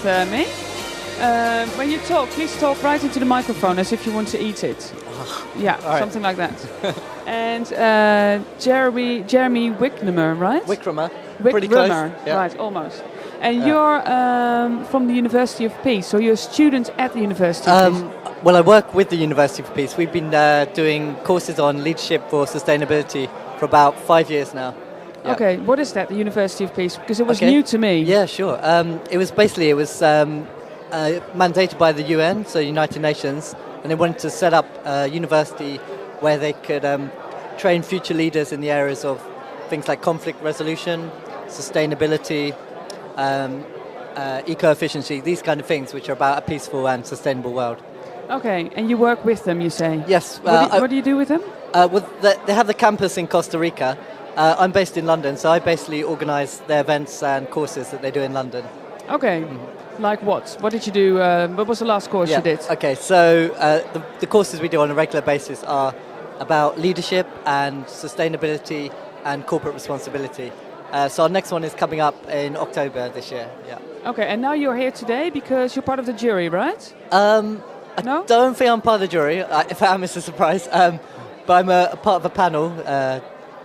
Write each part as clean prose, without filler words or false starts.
me. When you talk, please talk right into the microphone as if you want to eat it. Yeah, All right. something like that. And Jeremy Wickremer, right? Wickremer. Pretty close. Yeah. Right, almost. And you're from the University of Peace, so you're a student at the University of Peace. Well, I work with the University of Peace. We've been doing courses on leadership for sustainability for about 5 years now. Yeah. Okay, what is that, the University of Peace? Because it was new to me. Yeah, sure. It was mandated by the UN, so United Nations, and they wanted to set up a university where they could train future leaders in the areas of things like conflict resolution, sustainability, eco-efficiency, these kind of things, which are about a peaceful and sustainable world. Okay, and you work with them, you say? Yes. What do you do with them? They have the campus in Costa Rica. I'm based in London, so I basically organise their events and courses that they do in London. Okay. Like what? What did you do? What was the last course you did? Okay, so the courses we do on a regular basis are about leadership and sustainability and corporate responsibility. So our next one is coming up in October this year. Yeah. Okay, and now you're here today because you're part of the jury, right? I don't think I'm part of the jury. If I am, it's a surprise. But I'm a part of a panel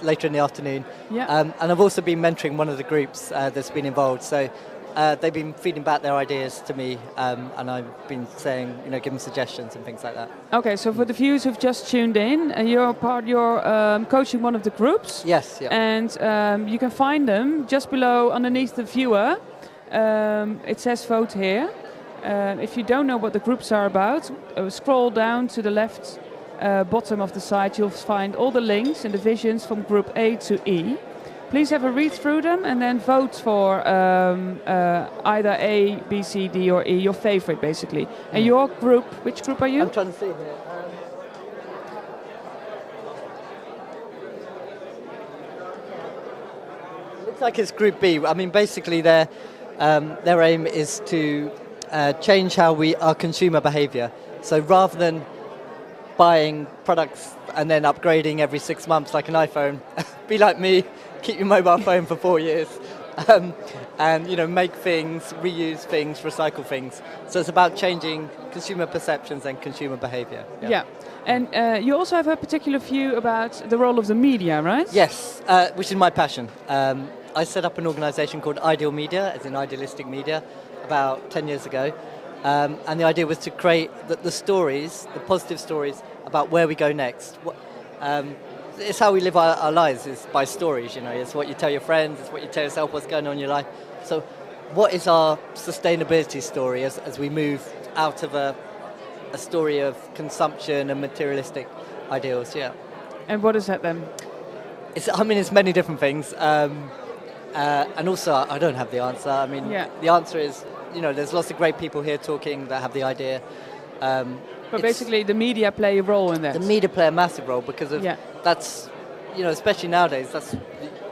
later in the afternoon. Yeah. And I've also been mentoring one of the groups that's been involved. So they've been feeding back their ideas to me, and I've been saying, giving suggestions and things like that. Okay, so for the viewers who've just tuned in, you're coaching one of the groups. Yes. Yeah. And you can find them just below, underneath the viewer. It says vote here. If you don't know what the groups are about, scroll down to the left bottom of the site. You'll find all the links and the visions from group A to E. Please have a read through them and then vote for either A, B, C, D or E, your favorite basically. And your group, which group are you? I'm trying to see here. Looks like it's group B. I mean, basically their aim is to change our consumer behaviour. So rather than buying products and then upgrading every 6 months like an iPhone, be like me, keep your mobile phone for 4 years, and make things, reuse things, recycle things. So it's about changing consumer perceptions and consumer behaviour. Yeah. And you also have a particular view about the role of the media, right? Yes, which is my passion. I set up an organisation called Ideal Media, as in idealistic media, about 10 years ago. And the idea was to create the stories, the positive stories about where we go next. It's how we live our lives, is by stories, It's what you tell your friends, it's what you tell yourself, what's going on in your life. So what is our sustainability story as we move out of a story of consumption and materialistic ideals, yeah. And what is that then? It's many different things. And also, I don't have the answer. The answer is, there's lots of great people here talking that have the idea. But basically, the media play a role in that. The media play a massive role because of that's, especially nowadays, that's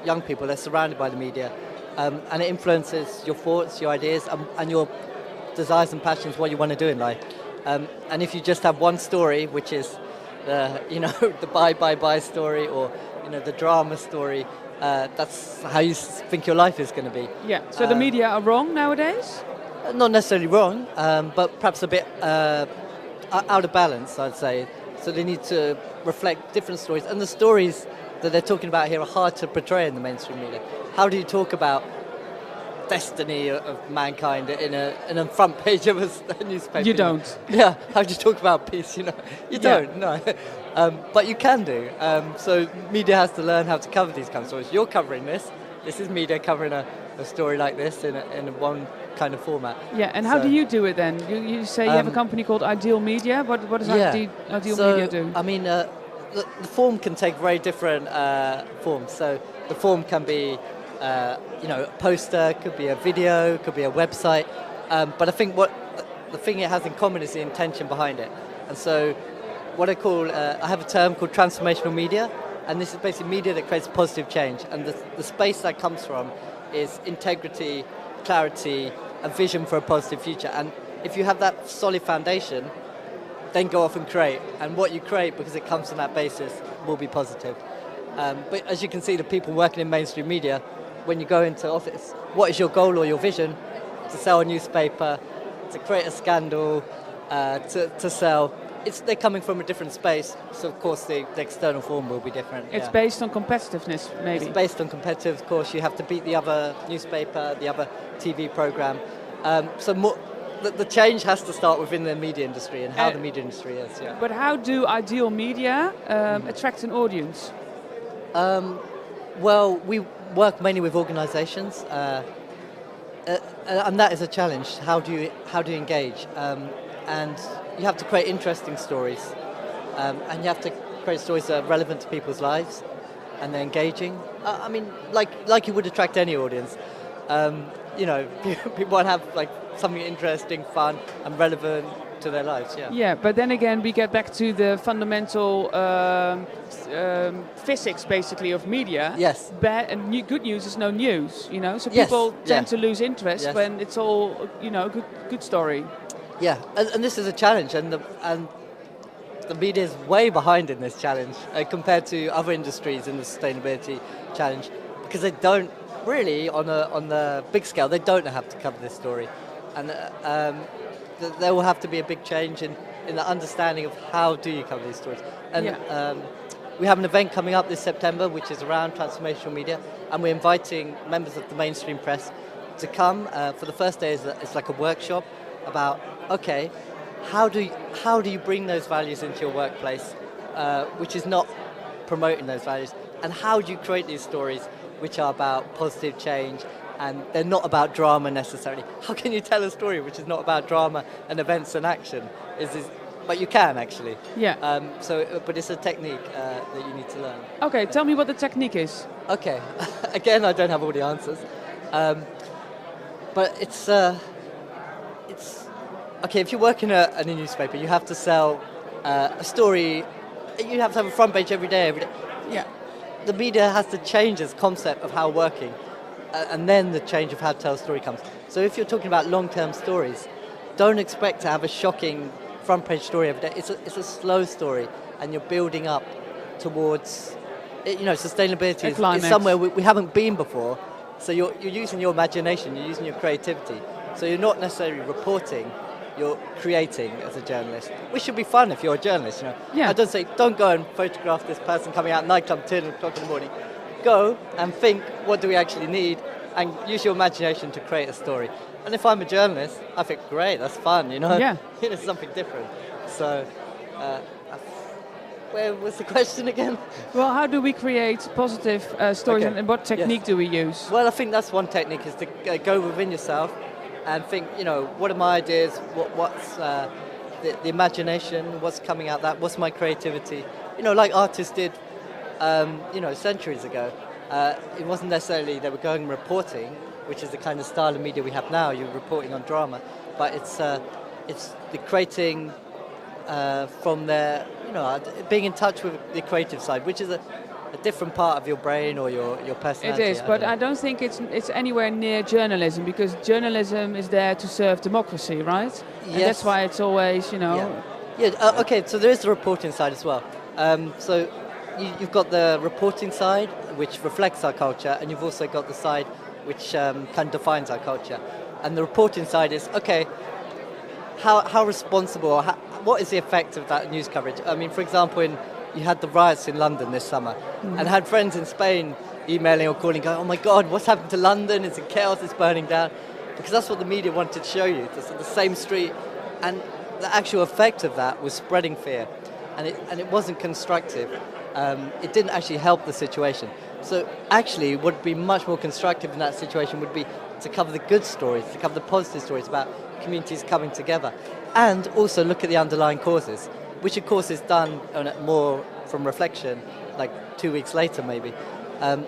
young people, they're surrounded by the media. And it influences your thoughts, your ideas, and your desires and passions, what you want to do in life. And if you just have one story, which is the buy story, or the drama story, that's how you think your life is going to be. Yeah. So the media are wrong nowadays? Not necessarily wrong, but perhaps a bit out of balance, I'd say. So they need to reflect different stories, and the stories that they're talking about here are hard to portray in the mainstream media. How do you talk about destiny of mankind in a front page of a newspaper? You don't. Yeah. How do you talk about peace? You don't. No. But you can do. So media has to learn how to cover these kind of stories. You're covering this. This is media covering a story like this in one kind of format. Yeah. And how do you do it then? You say you have a company called Ideal Media. What does Ideal Media do? The form can take very different forms. So the form can be a poster, could be a video, could be a website. But I think the thing it has in common is the intention behind it. And so what I call, I have a term called transformational media, and this is basically media that creates positive change. And the space that comes from is integrity, clarity, a vision for a positive future. And if you have that solid foundation, then go off and create. And what you create, because it comes from that basis, will be positive. But as you can see, the people working in mainstream media, when you go into office, what is your goal or your vision? to sell a newspaper, to create a scandal, to sell. They're coming from a different space, so of course the external form will be different. It's based on competitiveness, maybe. It's based on competitive, of course. You have to beat the other newspaper, the other TV program. The change has to start within the media industry and how the media industry is. Yeah. But how do ideal media attract an audience? Well, we work mainly with organisations, and that is a challenge. How do you engage? And you have to create interesting stories, and you have to create stories that are relevant to people's lives, and they're engaging. I mean, like you would attract any audience. People want to have like something interesting, fun, and relevant to their lives. Yeah. Yeah, but then again, we get back to the fundamental physics, basically, of media. Yes. Bad and good news is no news. So people tend to lose interest when it's all good story. Yeah, and this is a challenge, and the media is way behind in this challenge compared to other industries in the sustainability challenge, because they don't really, on the big scale, they don't have to cover this story, and there will have to be a big change in the understanding of how do you cover these stories. And we have an event coming up this September, which is around transformational media, and we're inviting members of the mainstream press to come. For the first day, it's like a workshop about, okay, how do you bring those values into your workplace, which is not promoting those values, and how do you create these stories which are about positive change, and they're not about drama necessarily. How can you tell a story which is not about drama and events and action? But you can actually. Yeah. But it's a technique that you need to learn. Okay, tell me what the technique is. Okay, again, I don't have all the answers, but it's okay. If you work in a newspaper, you have to sell a story. You have to have a front page every day. Yeah. The media has to change its concept of how working, and then the change of how to tell a story comes. So if you're talking about long-term stories, don't expect to have a shocking front page story every day. It's a slow story, and you're building up towards, sustainability is somewhere we haven't been before. So you're using your imagination, you're using your creativity. So you're not necessarily reporting, you're creating as a journalist, which should be fun if you're a journalist. Yeah. I don't say don't go and photograph this person coming out at night club 10 o'clock in the morning. Go and think, what do we actually need, and use your imagination to create a story. And if I'm a journalist, I think, great, that's fun, Yeah. It's something different. So, where was the question again? Well, how do we create positive stories, and what technique do we use? Well, I think that's one technique, is to go within yourself and think, what are my ideas, what's the imagination, what's coming out that, what's my creativity, like artists did, centuries ago. It wasn't necessarily they were going and reporting, which is the kind of style of media we have now. You're reporting on drama, but it's the creating from their, being in touch with the creative side, which is a different part of your brain or your personality. It is, but I don't think it's anywhere near journalism, because journalism is there to serve democracy, right? Yes. And that's why it's always, Okay, so there is the reporting side as well. So you've got the reporting side, which reflects our culture, and you've also got the side which kind of defines our culture. And the reporting side is, okay, how responsible, or what is the effect of that news coverage? I mean, for example, you had the riots in London this summer, and had friends in Spain emailing or calling, going, oh my God, what's happened to London? It's in chaos, it's burning down. Because that's what the media wanted to show you, the same street. And the actual effect of that was spreading fear. And it wasn't constructive. It didn't actually help the situation. So actually, what would be much more constructive in that situation would be to cover the good stories, to cover the positive stories about communities coming together, and also look at the underlying causes, which of course is done more from reflection, like 2 weeks later maybe.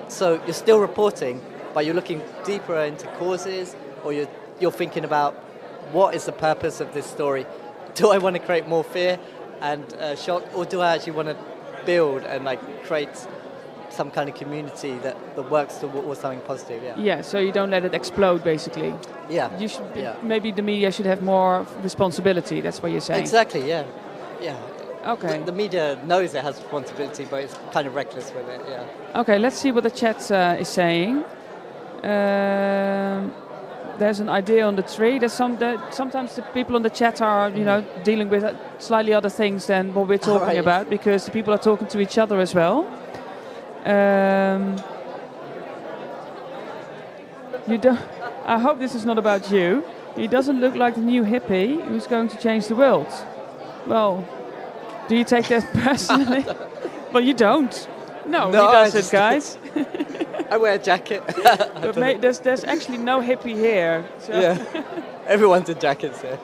So you're still reporting, but you're looking deeper into causes, or you're thinking about, what is the purpose of this story? Do I want to create more fear and shock, or do I actually want to build and create some kind of community that works towards something positive? Yeah, so you don't let it explode, basically. Yeah. You should maybe the media should have more responsibility. That's what you're saying. Exactly. Yeah. Okay. The media knows it has responsibility, but it's kind of reckless with it. Yeah. Okay, let's see what the chat is saying. there's an idea on the tree. Sometimes the people on the chat are, dealing with slightly other things than what we're talking about, because the people are talking to each other as well. You don't. I hope this is not about you. He doesn't look like the new hippie who's going to change the world. Well, do you take that personally? Well, you don't. No, he doesn't, guys. I wear a jacket. But there's actually no hippie here. So yeah, everyone's in jackets here.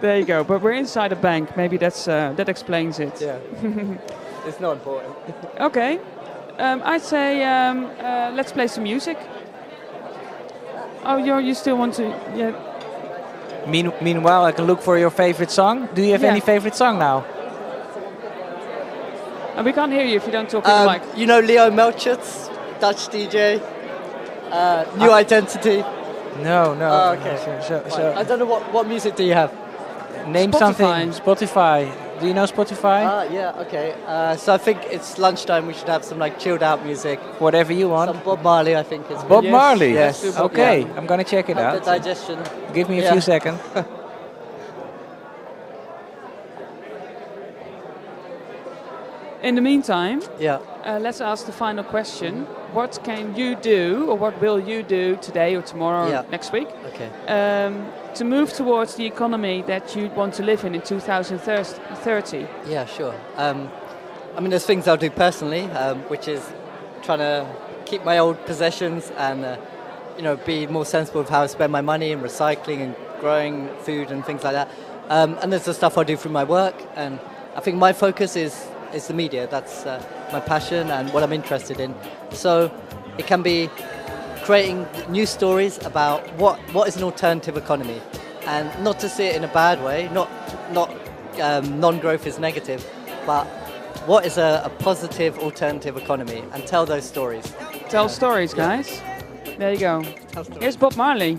There you go. But we're inside a bank. Maybe that explains it. Yeah, it's not important. Okay, I'd say let's play some music. Oh, you still want to? Yeah. Meanwhile, I can look for your favorite song. Do you have any favorite song now? And we can't hear you if you don't talk in the mic. You know Leo Melchert's Dutch DJ? New Identity? No. Oh, okay. So I don't know what music do you have? Name Spotify. something. Spotify. Do you know Spotify? Yeah, okay. So I think it's lunchtime. We should have some like chilled out music. Whatever you want. Some Bob Marley, I think is good. Bob Marley? Yes. Okay, Yeah. I'm gonna check it The out. digestion. Give me a few seconds. In the meantime, Yeah. let's ask the final question. What can you do, or what will you do today or tomorrow or next week Okay. to move towards the economy that you want to live in 2030? Yeah, sure. I mean, there's things I'll do personally, which is trying to keep my old possessions and, be more sensible of how I spend my money and recycling and growing food and things like that. And there's the stuff I do through my work. And I think my focus is the media. That's my passion and what I'm interested in. So it can be creating new stories about what is an alternative economy, and not to see it in a bad way. Not non-growth is negative, but what is a positive alternative economy, and tell those stories. Tell stories, guys. There you go. Here's Bob Marley.